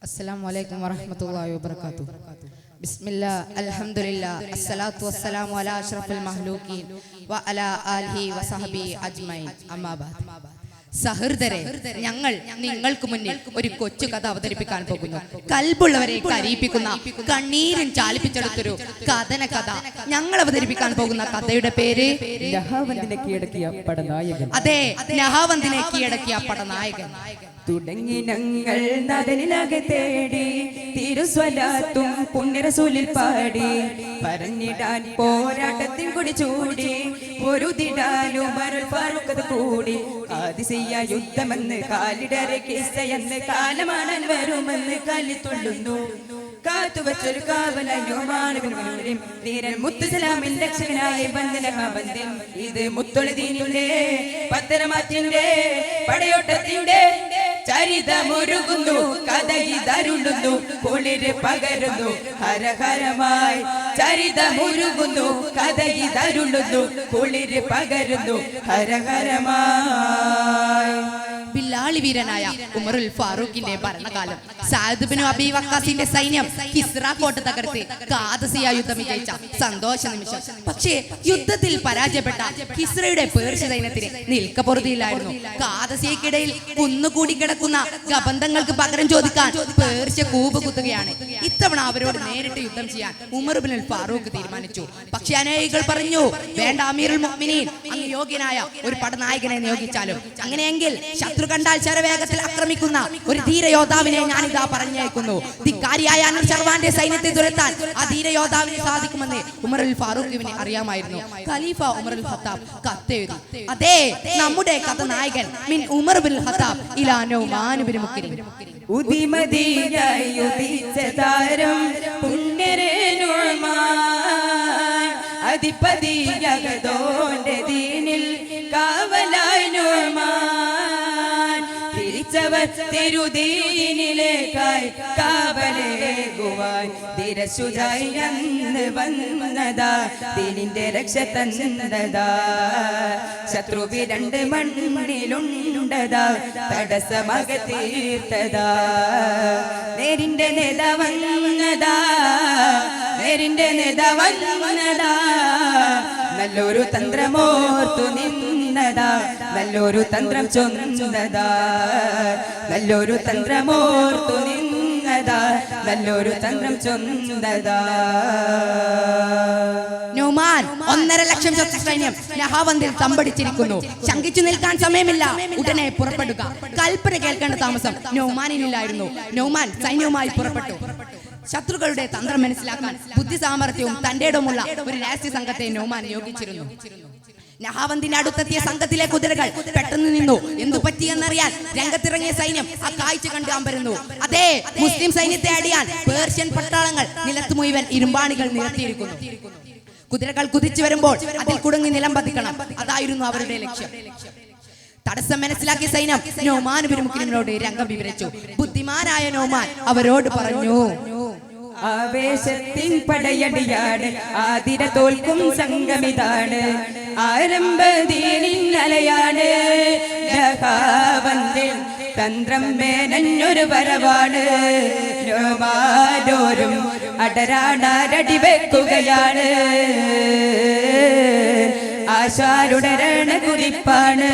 Assalamualaikum warahmatullahi wabarakatuh. Bismillah, alhamdulillah, assalatu wassalamu ala ashrafil mahlukin wa ala alihi wa sahbihi ajmain. Amma ba'd. സഹൃദരെ, ഞങ്ങൾ നിങ്ങൾക്ക് മുന്നിൽ ഒരു കൊച്ചു കഥ അവതരിപ്പിക്കാൻ പോകുന്നു. കൽബുള്ളവരെ കരയിപ്പിക്കുന്ന, കണ്ണീരും ചാലിപ്പിച്ചെടുത്തൊരു കഥന കഥ. ഞങ്ങൾ അവതരിപ്പിക്കാൻ പോകുന്ന കഥയുടെ പേര് നഹാവന്തിനെ കീഴടക്കിയ പടനായകൻ. അതെ, നഹാവന്തിനെ കീഴടക്കിയ പടനായകൻ. തുടങ്ങി ഞങ്ങൾ നാദനിലാകെ തേടി തിരുസ്വലാത്തും പുണ്യറസൂലിൽ പാടി പറഞ്ഞിടാൻ പോരാട്ടത്തിൽ കൂടി ചൂടി പൊരുതിടാനും ഫാറൂഖ് കൂടി ആദിസിയ യുദ്ധമെന്ന് കാലിടരെ കിസ്സയെന്ന് കാലമാണ് വരുമെന്ന് കാലിത്തുള്ളുന്നു കാത്തുവച്ചൊരു കാവലയുമാണ് ധീരൻ മുത്തുസലാമിൻ രക്ഷകനായി വന്ദനഹാവന്തിൻ. ഇത് മുത്തൊളിദീനിന്റെ പത്തരമാറ്റിന്റെ പടയോട്ടത്തിന്റെ ചരിതമൊരുകുന്നു, കഥയിതരുളുന്നു, കുളിര് പകരുന്നു ഹരഹരമായി. ചരിതമൊരുകുന്നു, കഥയിതരുളുന്നു, കുളിര് പകരുന്നു ഹരഹരമായി. ബില്ലാളി വീരനായ ഉമറുൽ ഫാറൂഖിന്റെ ഭരണകാലം. സഅദ് ബിൻ അബീ വഖാസിന്റെ സൈന്യം കിസ്റ കോട്ട തകർത്ത് ഖാദസിയ യുദ്ധം വിജയിച്ച സന്തോഷ നിമിഷം. പക്ഷേ യുദ്ധത്തിൽ പരാജയപ്പെട്ട കിസ്റയുടെ പേർഷ്യ സൈന്യത്തിന് നിൽക്കപ്പൊറുതിയില്ലായിരുന്നു. ഖാദസിയക്കിടയിൽ കുന്നുകൂടി കിടക്കുന്ന ഗബന്ധങ്ങൾക്ക് പകരം ചോദിക്കാൻ പേർഷ്യ കൂബ് കുത്തുകയാണ്. ഇത്തവണ അവരോട് നേരിട്ട് യുദ്ധം ചെയ്യാൻ ഉമർ ബിൻ ഫാറൂഖ് തീരുമാനിച്ചു. പക്ഷേ അനുയായികൾ പറഞ്ഞു, വേണ്ട അമീറുൽ മുഅ്മിനീൻ, അങ്ങ് യോഗ്യനായ ഒരു പടനായകനെ നിയോഗിച്ചാലും. അങ്ങനെയെങ്കിൽ ശത്രു കണ്ടാൽ ശരവേഗത്തിൽ ആക്രമിക്കുന്ന ഒരു ധീരയോദ്ധാവിനെ ഞാനിതാ പറഞ്ഞേക്കുന്നു. ധിക്കാരിയായ അനൂർ ശർവാന്റെ സൈന്യത്തെ തുരത്താൻ ആ ധീരയോദ്ധാവിന് സാധിക്കുമെന്ന് ഉമറുൽ ഫാറൂഖിന് അറിയാമായിരുന്നു. ഖലീഫ ഉമറുൽ ഖത്താബ് കത്തെഴുതി. അതെ, നമ്മുടെ കഥനായകൻ മിൻ ഉമർ ബിൻ ഖത്താബ് ഇലാ നൗമാൻ ബിൻ മുഖ്രിൻ. ഉദിമതിയായി ഉദിച്ച താരം പുണ്യരേ നൂമാൻ, അധിപതിയകതോന്റെ ദീനിൽ കാവലായി നൂമാൻ. തിരിച്ചവർ തിരുദീനിലേക്കായി കാവലേകുവാൻ തിരശുതായി അന്ന് വന്നതാ, ദീനിന്റെ രക്ഷ തന്നതാ. ശത്രു വിരണ്ട് മണ്ണിലുണ്ടതാ, തടസ്സമക തീർത്തതാ. നേരിന്റെ നേതാ വന്നതാ, നേരിന്റെ നേതാ വന്നതാ. നല്ലൊരു തന്ത്രമോർത്തു നിന്നതാ, നല്ലൊരു തന്ത്രം ചൊന്നതാ. നല്ലൊരു തന്ത്രമോർത്തു നിന്നതാ, നല്ലൊരു തന്ത്രം ചൊന്നതാ. നൗമാൻ 1.5 ലക്ഷം ശത്രു സൈന്യം നഹാവന്തിൽ തമ്പടിച്ചിരിക്കുന്നു. ശങ്കിച്ചു നിൽക്കാൻ സമയമില്ല, ഉടനെ പുറപ്പെടുക. കൽപ്പന കേൾക്കേണ്ട താമസം നൗമാനിനില്ലായിരുന്നു. നൗമാൻ സൈന്യവുമായി പുറപ്പെട്ടു. ശത്രുക്കളുടെ തന്ത്രം മനസ്സിലാക്കാൻ ബുദ്ധി സാമർത്ഥ്യവും തന്റേടവുമുള്ള ഒരു രഹസ്യ സംഘത്തെ നൗമാൻ നിയോഗിച്ചിരുന്നു. നഹാവന്തിന്റെ അടുത്തെത്തിയ സംഘത്തിലെ കുതിരകൾ പെട്ടെന്ന് നിന്നു. എന്തു പറ്റിയെന്നറിയാൻ രംഗത്തിറങ്ങിയ സൈന്യം ആ കാഴ്ച കണ്ട് അമ്പരന്നു. അതെ, മുസ്ലിം സൈന്യത്തെ അടിയാൻ പേർഷ്യൻ പട്ടാളങ്ങൾ നിലത്ത് മുഴുവൻ ഇരുമ്പാണികൾ നിരത്തിയിരിക്കുന്നു. കുതിരകൾ കുതിച്ചു വരുമ്പോൾ അതിൽ കുടുങ്ങി നിലം പതിക്കണം, അതായിരുന്നു അവരുടെ ലക്ഷ്യം. തടസ്സം മനസ്സിലാക്കിയ സൈന്യം നൗമാൻ ബിൻ മുഖ്രിനോട് രംഗം വിവരിച്ചു. ബുദ്ധിമാനായ നൗമാൻ അവരോട് പറഞ്ഞു, ആവേശത്തിൻ പടയടിയാണ്, ആതിര തോൽക്കും സംഗമിതാണ്. ആരംഭദീനിന്നലയാണ് നഹാവന്തിൽ തന്ത്രം മേനഞ്ഞൊരു വരവാണ്. നൗമാനോരും അടരാടാരടി വെക്കുകയാണ്. ആശാരുടെ രണകുതിപ്പാണ്.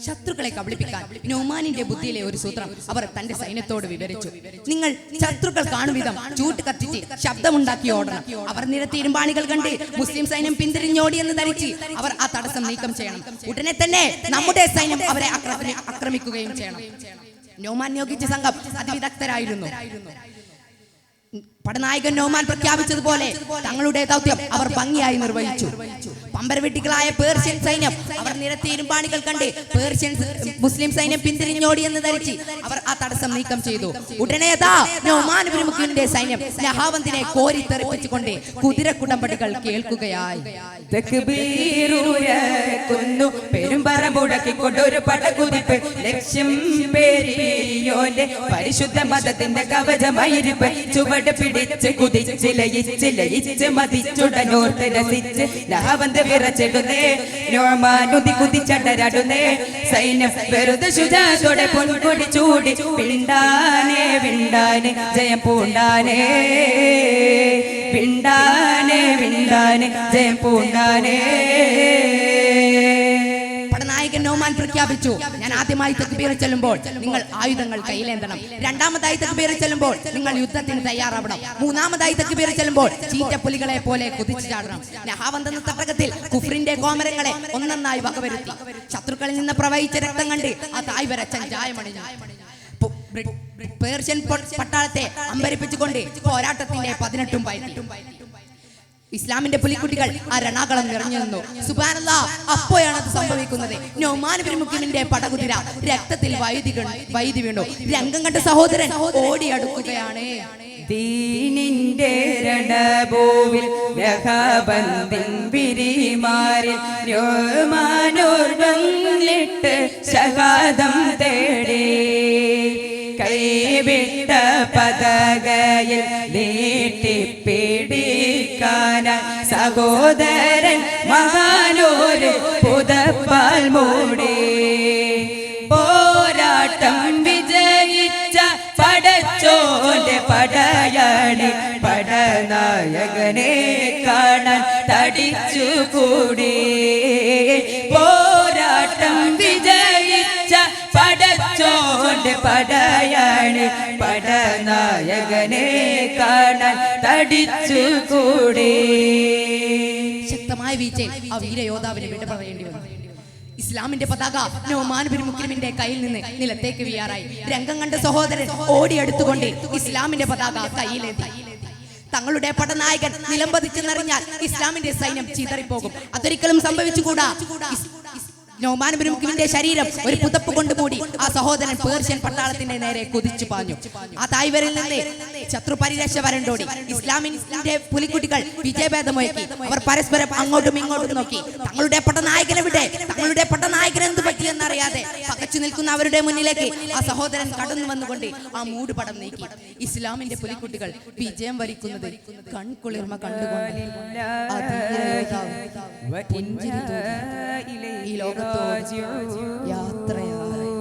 ശത്രുക്കളെ കബളിപ്പിക്കാൻ നൗമാനിന്റെ ബുദ്ധിയിലെ ഒരു സൂത്രം അവർ തന്റെ സൈന്യത്തോട് വിവരിച്ചു. നിങ്ങൾ ശത്രുക്കൾ കാണും വിധം ചൂട്ട് കത്തിച്ച് ശബ്ദമുണ്ടാക്കി ഓടണം. അവർ നിരത്തി ഇരുമ്പാണികൾ കണ്ട് മുസ്ലിം സൈന്യം പിന്തിരിഞ്ഞോടിയെന്ന് ധരിച്ച് അവർ ആ തടസ്സം നീക്കം ചെയ്യണം. ഉടനെ തന്നെ നമ്മുടെ സൈന്യം അവരെ ആക്രമിക്കുകയും ചെയ്യണം. നൗമാൻ നിയോഗിച്ച സംഘം അതിവിദഗ്ധരായിരുന്നു. പടനായകൻ നൗമാൻ പ്രഖ്യാപിച്ചതുപോലെ തങ്ങളുടെ ദൗത്യം അവർ ഭംഗിയായി നിർവഹിച്ചു. പമ്പരവെട്ടികളായ പേർഷ്യൻ സൈന്യം അവർ നിരത്തി ഇരുമ്പാണികൾ കണ്ട് മുസ്ലിം സൈന്യം പിന്തിരിഞ്ഞോടിയെന്ന് ധരിച്ച് അവർ ആ തടസ്സം നീക്കം ചെയ്തു. ഉടനെ നൊമാൻ ഇബ്നു മുഖ്രിമിന്റെ സൈന്യം നഹാവന്തിനെ കോരിത്തെറിപ്പിച്ചുകൊണ്ട് കുതിരക്കുടമ്പടികൾ കേൾക്കുകയായി. തക്ബീറുരക്കുന്നു പെരുമ്പറ മുടക്കിക്കൊണ്ടൊരു പടകുതിപ്പ് ലക്ഷ്യം പേരിയോന്റെ പരിശുദ്ധ മതത്തിന്റെ കവചമയിരിപ്പ് ചുവട് പിടിച്ച് കുതിച്ച് ലയിച്ച് ലയിച്ച് മതിച്ചുടനോർത്ത് രസിച്ച് നഹാവന്ത് വിറച്ചിടുന്നേ നൊമാനുതി കുതിച്ചടരാടുന്നേ സൈന്യം വെറുതെ ശുചാത്തോടെ പൊൻകൊടി ചൂടി വിണ്ടാനേ വിണ്ടാനെ ജയം പൂണ്ടാനേ വിണ്ടാനേ വിണ്ടാനെ ജയം പൂണ്ടാനേ. പടനായകൻ നൊമാൻ പ്രഖ്യാപിച്ചു, ഞാൻ ആദ്യമായി തക്ബീർ ചെല്ലുമ്പോൾ നിങ്ങൾ ആയുധങ്ങൾ കയ്യിലേന്തണം. രണ്ടാമതായി തക്ബീർ ചെല്ലുമ്പോൾ നിങ്ങൾ യുദ്ധത്തിന് തയ്യാറാവണം. മൂന്നാമതായി തക്ബീർ ചെല്ലുമ്പോൾ ചീറ്റപ്പുലികളെ പോലെ കുതിച്ചു ചാടണം. നഹാവന്ത് എന്ന തട്ടകത്തിൽ കുഫ്രിന്റെ കോമരങ്ങളെ ഒന്നൊന്നായി വകവരുത്തി. ശത്രുക്കളിൽ നിന്ന് പ്രവഹിച്ച രക്തം കണ്ട് ആ തായ് വരച്ചൻ ചായമണിഞ്ഞു. പേർഷ്യൻ പട്ടാളത്തെ അമ്പരിപ്പിച്ചുകൊണ്ട് പോരാട്ടത്തിന്റെ 18 പയറ്റി. ഇസ്ലാമിന്റെ പുലിക്കുട്ടികൾ ആ രണാകളം നിറഞ്ഞു നിന്നു. സുബ്ഹാനല്ലാഹ്, അപ്പോഴാണ് അത് സംഭവിക്കുന്നത്. നൊമാൻ ഇബ്നു മുഖ്രിമിന്റെ പടകുതിര രക്തത്തിൽ വൈദ്യുതി വീണു. രംഗം കണ്ട സഹോദരൻ ഓടിയടുക്കുകയാണ്. ദീനിന്റെ രണഭൂവിൽ നഹാവന്തിൻ വിരിമാറിൽ നൊമാനോർവന്നിട്ട് ശഹാദം തേടി കൈവിട്ട പതകയിൽ നീട്ടിപ്പിടിക്കാൻ സഹോദരൻ മഹാനോര് പുതപ്പാൽ മൂടി പോരാട്ടം വിജയിച്ച പടച്ചോന്റെ പടയാളി പടനായകനെ കാണാൻ തടിച്ചുകൂടി പോരാട്ടം വിജയിച്ച പടച്ചോന്റെ പടയാളി പടനായകനെ കാണാൻ തടിച്ചുകൂടി. ശക്തമായ വീഴ്ചയിൽ ആ വീരയോദ്ധാവിന് വിട പറയേണ്ടി വന്നു. ഇസ്ലാമിന്റെ പതാക നൊമാൻ ഇബ്നു മുഖ്രിമിന്റെ കയ്യിൽ നിന്ന് നിലത്തേക്ക് വീഴാറായി. രംഗം കണ്ട സഹോദരൻ ഓടിയെടുത്തുകൊണ്ട് ഇസ്ലാമിന്റെ പതാക കയ്യിലേന്തി. തങ്ങളുടെ പടനായകൻ നിലംപതിച്ചെന്നറിഞ്ഞാൽ ഇസ്ലാമിന്റെ സൈന്യം ചിതറിപ്പോകും. അതൊരിക്കലും സംഭവിച്ചുകൂടാ. നൊമാൻ ഇബ്നു മുഖ്രിമിന്റെ ശരീരം ഒരു പുതപ്പ് കൊണ്ട് മൂടി ആ സഹോദരൻ പേർഷ്യൻ പട്ടാളത്തിന്റെ നേരെ കുതിച്ചു പാഞ്ഞു. ആ തായ്വരിൽ നിന്ന് ശത്രു പരിരക്ഷ വരണ്ടോടി. ഇസ്ലാമിന്റെ പുലിക്കുട്ടികൾ വിജയഭേദമൊഴുക്കി. അവർ പരസ്പരം അങ്ങോട്ടും ഇങ്ങോട്ടും നോക്കി. തങ്ങളുടെ പടനായകൻ എവിടെ, തങ്ങളുടെ പടനായകൻ എന്ത് പറ്റിയെന്നറിയാതെ പകച്ചു നിൽക്കുന്ന അവരുടെ മുന്നിലേക്ക് ആ സഹോദരൻ കടന്നു വന്നുകൊണ്ട് ആ മൂടുപടം നീക്കി. ഇസ്ലാമിന്റെ പുലിക്കുട്ടികൾ വിജയം വരിക്കുന്നത് കൺകുളിർമ കണ്ടുകൊണ്ട് ഈ ലോകത്തോട് യാത്രയായി.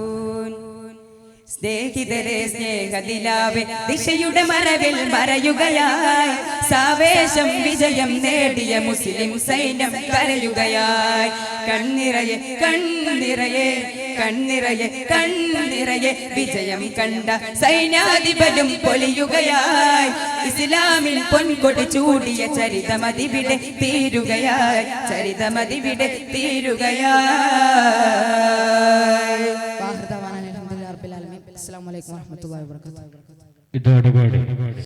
സ്നേഹിതരെ സ്നേഹദിലാവെ ദിശയുടെ മറവിൽ മറയുകയായി സാവേശം വിജയം നേടിയ മുസ്ലിം സൈന്യം കരയുകയായി. കണ്ണിറയെ കണ്ണിറയെ കണ്ണിറയെ കണ്ണിറയെ വിജയം കണ്ട സൈന്യാധിപരും പൊലിയുകയായി. ഇസ്ലാമിൽ പൊൻകൊടി ചൂടിയ ചരിതമതിവിടെ തീരുകയായി. ചരിതമതിവിടെ തീരുകയായി. അസ്സലാമു അലൈക്കും വറഹ്മത്തുള്ളാഹി വബറകാതുഹു. ഇതോടുകൂടി